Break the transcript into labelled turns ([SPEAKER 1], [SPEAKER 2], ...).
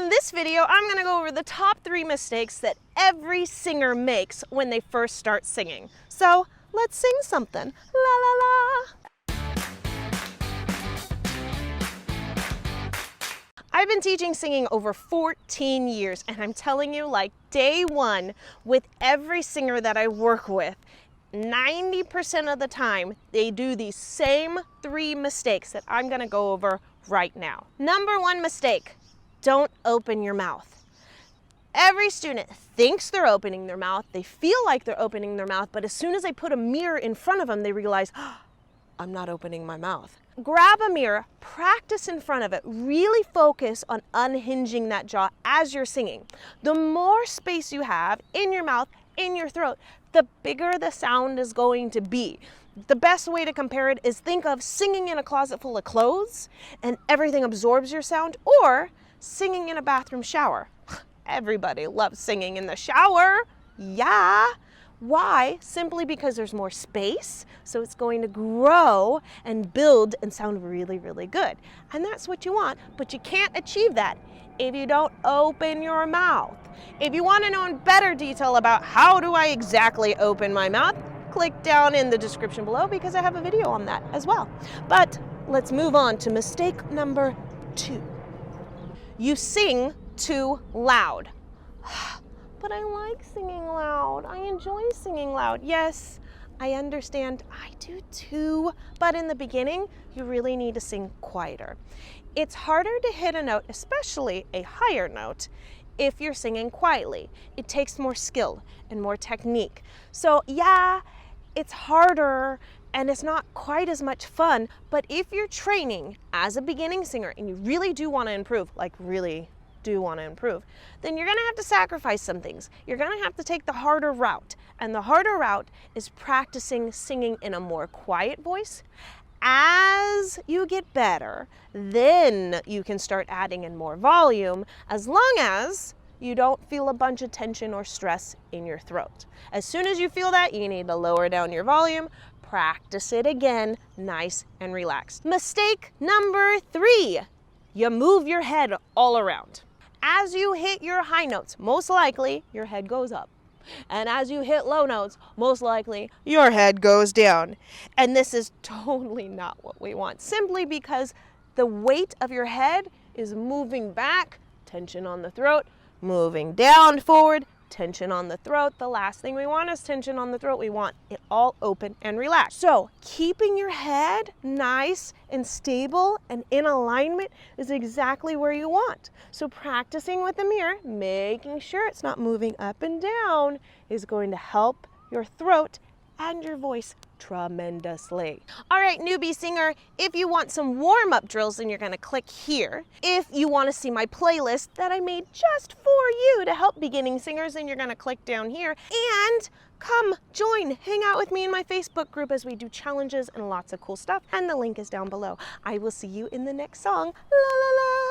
[SPEAKER 1] In this video, I'm going to go over the top 3 mistakes that every singer makes when they first start singing. So let's sing something. La la la. I've been teaching singing over 14 years, and I'm telling you, like day one, with every singer that I work with, 90% of the time, they do these same 3 mistakes that I'm going to go over right now. Number 1 mistake, don't open your mouth. Every student thinks they're opening their mouth, they feel like they're opening their mouth, but as soon as I put a mirror in front of them, they realize, oh, I'm not opening my mouth. Grab a mirror, practice in front of it, really focus on unhinging that jaw as you're singing. The more space you have in your mouth, in your throat, the bigger the sound is going to be. The best way to compare it is think of singing in a closet full of clothes and everything absorbs your sound, or singing in a bathroom shower. Everybody loves singing in the shower. Yeah. Why? Simply because there's more space, so it's going to grow and build and sound really, really good. And that's what you want, but you can't achieve that if you don't open your mouth. If you want to know in better detail about how do I exactly open my mouth, click down in the description below because I have a video on that as well. But let's move on to mistake number 2. You sing too loud. But I like singing loud. I enjoy singing loud. Yes, I understand. I do too. But in the beginning, you really need to sing quieter. It's harder to hit a note, especially a higher note, if you're singing quietly. It takes more skill and more technique. So yeah, it's harder and it's not quite as much fun, but if you're training as a beginning singer and you really do want to improve, like really do want to improve, then you're going to have to sacrifice some things. You're going to have to take the harder route, and the harder route is practicing singing in a more quiet voice. As you get better, then you can start adding in more volume, as long as you don't feel a bunch of tension or stress in your throat. As soon as you feel that, you need to lower down your volume, practice it again, nice and relaxed. Mistake number 3, you move your head all around. As you hit your high notes, most likely your head goes up. And as you hit low notes, most likely your head goes down. And this is totally not what we want, simply because the weight of your head is moving back, tension on the throat, moving down forward, tension on the throat. The last thing we want is tension on the throat. We want it all open and relaxed. So keeping your head nice and stable and in alignment is exactly where you want. So practicing with the mirror, making sure it's not moving up and down, is going to help your throat and your voice tremendously. All right, newbie singer, if you want some warm-up drills, then you're going to click here. If you want to see my playlist that I made just for you to help beginning singers, then you're going to click down here. And come join, hang out with me in my Facebook group as we do challenges and lots of cool stuff. And the link is down below. I will see you in the next song. La la la.